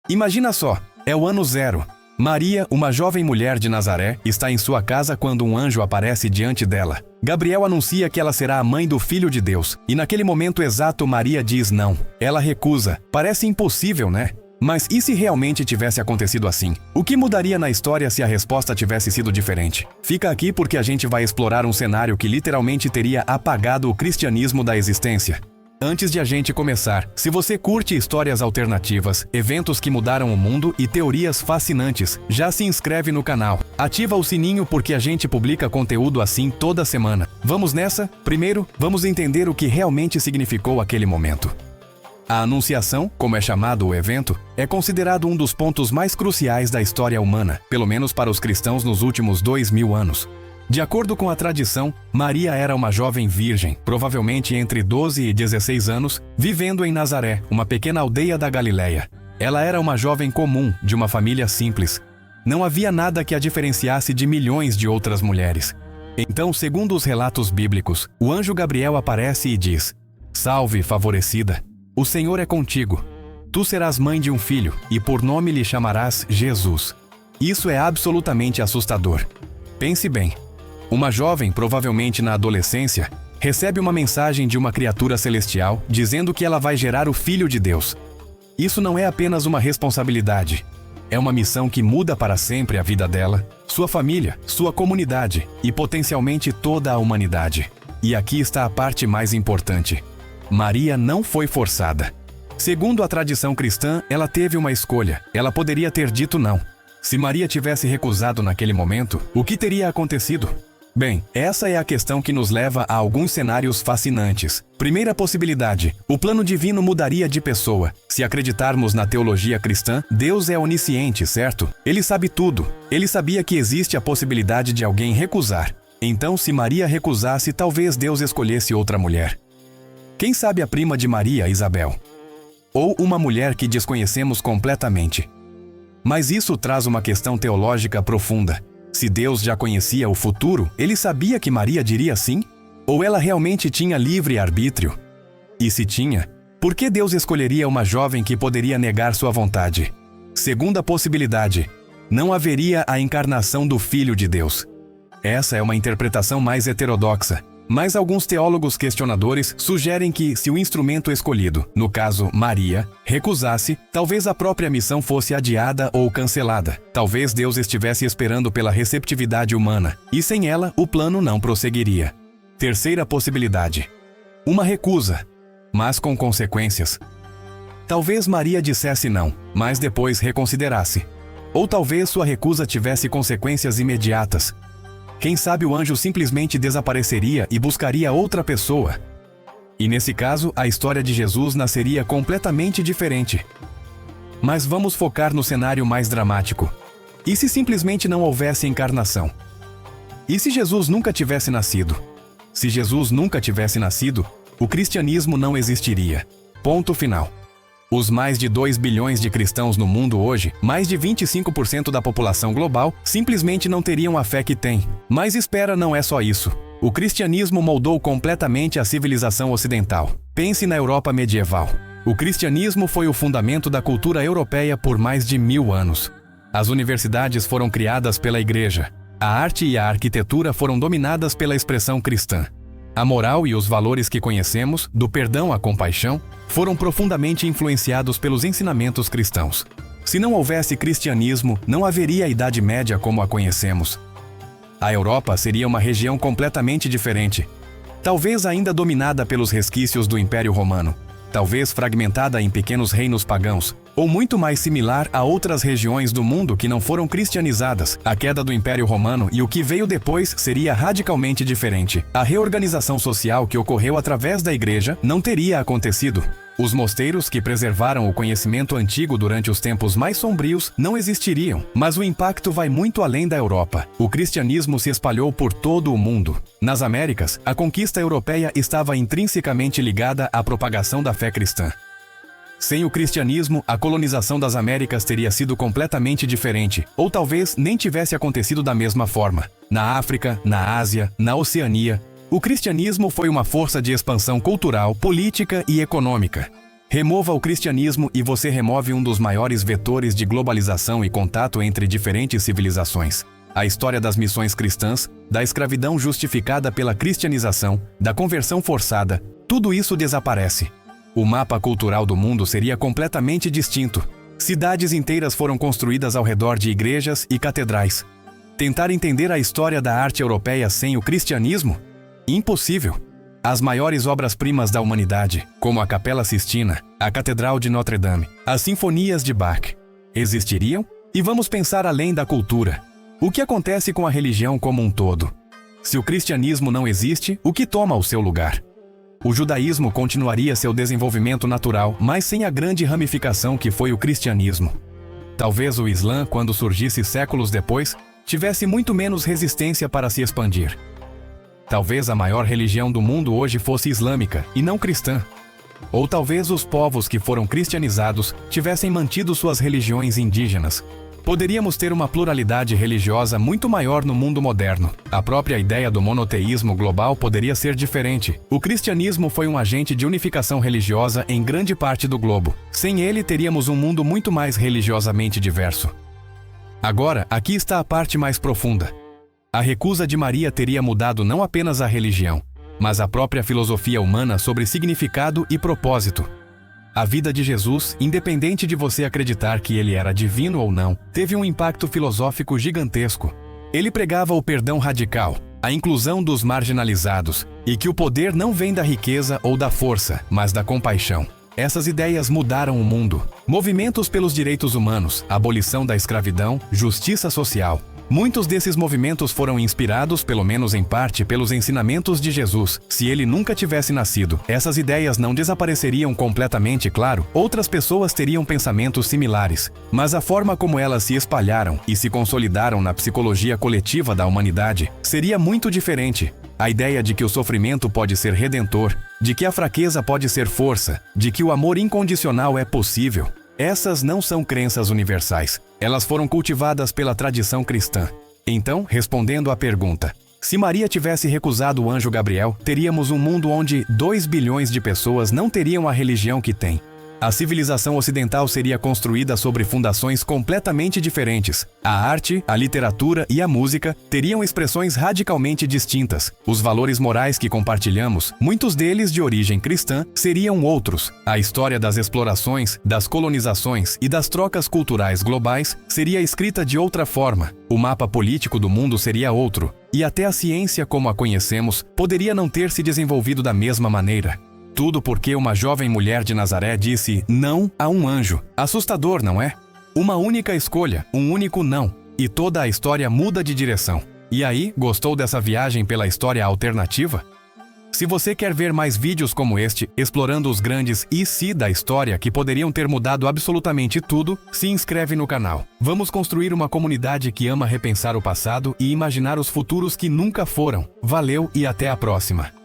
Imagina só, é o ano zero. Maria, uma jovem mulher de Nazaré, está em sua casa quando um anjo aparece diante dela. Gabriel anuncia que ela será a mãe do Filho de Deus. E naquele momento exato, Maria diz não. Ela recusa. Parece impossível, né? Mas e se realmente tivesse acontecido assim? O que mudaria na história se a resposta tivesse sido diferente? Fica aqui porque a gente vai explorar um cenário que literalmente teria apagado o cristianismo da existência. Antes de a gente começar, se você curte histórias alternativas, eventos que mudaram o mundo e teorias fascinantes, já se inscreve no canal. Ativa o sininho porque a gente publica conteúdo assim toda semana. Vamos nessa? Primeiro, vamos entender o que realmente significou aquele momento. A Anunciação, como é chamado o evento, é considerado um dos pontos mais cruciais da história humana, pelo menos para os cristãos nos últimos 2000 anos. De acordo com a tradição, Maria era uma jovem virgem, provavelmente entre 12 e 16 anos, vivendo em Nazaré, uma pequena aldeia da Galileia. Ela era uma jovem comum, de uma família simples. Não havia nada que a diferenciasse de milhões de outras mulheres. Então, segundo os relatos bíblicos, o anjo Gabriel aparece e diz: "Salve, favorecida! O Senhor é contigo. Tu serás mãe de um filho, e por nome lhe chamarás Jesus." Isso é absolutamente assustador. Pense bem. Uma jovem, provavelmente na adolescência, recebe uma mensagem de uma criatura celestial dizendo que ela vai gerar o Filho de Deus. Isso não é apenas uma responsabilidade. É uma missão que muda para sempre a vida dela, sua família, sua comunidade e potencialmente toda a humanidade. E aqui está a parte mais importante. Maria não foi forçada. Segundo a tradição cristã, ela teve uma escolha. Ela poderia ter dito não. Se Maria tivesse recusado naquele momento, o que teria acontecido? Bem, essa é a questão que nos leva a alguns cenários fascinantes. Primeira possibilidade: o plano divino mudaria de pessoa. Se acreditarmos na teologia cristã, Deus é onisciente, certo? Ele sabe tudo. Ele sabia que existe a possibilidade de alguém recusar. Então, se Maria recusasse, talvez Deus escolhesse outra mulher. Quem sabe a prima de Maria, Isabel? Ou uma mulher que desconhecemos completamente. Mas isso traz uma questão teológica profunda. Se Deus já conhecia o futuro, ele sabia que Maria diria sim? Ou ela realmente tinha livre arbítrio? E se tinha, por que Deus escolheria uma jovem que poderia negar sua vontade? Segunda possibilidade: não haveria a encarnação do Filho de Deus. Essa é uma interpretação mais heterodoxa. Mas alguns teólogos questionadores sugerem que, se o instrumento escolhido, no caso Maria, recusasse, talvez a própria missão fosse adiada ou cancelada. Talvez Deus estivesse esperando pela receptividade humana, e sem ela, o plano não prosseguiria. Terceira possibilidade: uma recusa, mas com consequências. Talvez Maria dissesse não, mas depois reconsiderasse. Ou talvez sua recusa tivesse consequências imediatas. Quem sabe o anjo simplesmente desapareceria e buscaria outra pessoa. E nesse caso, a história de Jesus nasceria completamente diferente. Mas vamos focar no cenário mais dramático. E se simplesmente não houvesse encarnação? E se Jesus nunca tivesse nascido? Se Jesus nunca tivesse nascido, o cristianismo não existiria. Ponto final. Os mais de 2 bilhões de cristãos no mundo hoje, mais de 25% da população global, simplesmente não teriam a fé que têm. Mas espera, não é só isso. O cristianismo moldou completamente a civilização ocidental. Pense na Europa medieval. O cristianismo foi o fundamento da cultura europeia por mais de 1000 anos. As universidades foram criadas pela igreja. A arte e a arquitetura foram dominadas pela expressão cristã. A moral e os valores que conhecemos, do perdão à compaixão, foram profundamente influenciados pelos ensinamentos cristãos. Se não houvesse cristianismo, não haveria a Idade Média como a conhecemos. A Europa seria uma região completamente diferente. Talvez ainda dominada pelos resquícios do Império Romano. Talvez fragmentada em pequenos reinos pagãos, ou muito mais similar a outras regiões do mundo que não foram cristianizadas. A queda do Império Romano e o que veio depois seria radicalmente diferente. A reorganização social que ocorreu através da igreja não teria acontecido. Os mosteiros que preservaram o conhecimento antigo durante os tempos mais sombrios não existiriam, mas o impacto vai muito além da Europa. O cristianismo se espalhou por todo o mundo. Nas Américas, a conquista europeia estava intrinsecamente ligada à propagação da fé cristã. Sem o cristianismo, a colonização das Américas teria sido completamente diferente, ou talvez nem tivesse acontecido da mesma forma. Na África, na Ásia, na Oceania, o cristianismo foi uma força de expansão cultural, política e econômica. Remova o cristianismo e você remove um dos maiores vetores de globalização e contato entre diferentes civilizações. A história das missões cristãs, da escravidão justificada pela cristianização, da conversão forçada, tudo isso desaparece. O mapa cultural do mundo seria completamente distinto. Cidades inteiras foram construídas ao redor de igrejas e catedrais. Tentar entender a história da arte europeia sem o cristianismo? Impossível. As maiores obras-primas da humanidade, como a Capela Sistina, a Catedral de Notre-Dame, as Sinfonias de Bach, existiriam? E vamos pensar além da cultura. O que acontece com a religião como um todo? Se o cristianismo não existe, o que toma o seu lugar? O judaísmo continuaria seu desenvolvimento natural, mas sem a grande ramificação que foi o cristianismo. Talvez o Islã, quando surgisse séculos depois, tivesse muito menos resistência para se expandir. Talvez a maior religião do mundo hoje fosse islâmica e não cristã. Ou talvez os povos que foram cristianizados tivessem mantido suas religiões indígenas. Poderíamos ter uma pluralidade religiosa muito maior no mundo moderno. A própria ideia do monoteísmo global poderia ser diferente. O cristianismo foi um agente de unificação religiosa em grande parte do globo. Sem ele, teríamos um mundo muito mais religiosamente diverso. Agora, aqui está a parte mais profunda. A recusa de Maria teria mudado não apenas a religião, mas a própria filosofia humana sobre significado e propósito. A vida de Jesus, independente de você acreditar que ele era divino ou não, teve um impacto filosófico gigantesco. Ele pregava o perdão radical, a inclusão dos marginalizados, e que o poder não vem da riqueza ou da força, mas da compaixão. Essas ideias mudaram o mundo. Movimentos pelos direitos humanos, abolição da escravidão, justiça social. Muitos desses movimentos foram inspirados, pelo menos em parte, pelos ensinamentos de Jesus. Se ele nunca tivesse nascido, essas ideias não desapareceriam completamente, claro. Outras pessoas teriam pensamentos similares. Mas a forma como elas se espalharam e se consolidaram na psicologia coletiva da humanidade seria muito diferente. A ideia de que o sofrimento pode ser redentor, de que a fraqueza pode ser força, de que o amor incondicional é possível. Essas não são crenças universais. Elas foram cultivadas pela tradição cristã. Então, respondendo à pergunta, se Maria tivesse recusado o anjo Gabriel, teríamos um mundo onde 2 bilhões de pessoas não teriam a religião que têm. A civilização ocidental seria construída sobre fundações completamente diferentes. A arte, a literatura e a música teriam expressões radicalmente distintas. Os valores morais que compartilhamos, muitos deles de origem cristã, seriam outros. A história das explorações, das colonizações e das trocas culturais globais seria escrita de outra forma. O mapa político do mundo seria outro. E até a ciência como a conhecemos poderia não ter se desenvolvido da mesma maneira. Tudo porque uma jovem mulher de Nazaré disse não a um anjo. Assustador, não é? Uma única escolha, um único não. E toda a história muda de direção. E aí, gostou dessa viagem pela história alternativa? Se você quer ver mais vídeos como este, explorando os grandes e se da história que poderiam ter mudado absolutamente tudo, se inscreve no canal. Vamos construir uma comunidade que ama repensar o passado e imaginar os futuros que nunca foram. Valeu e até a próxima!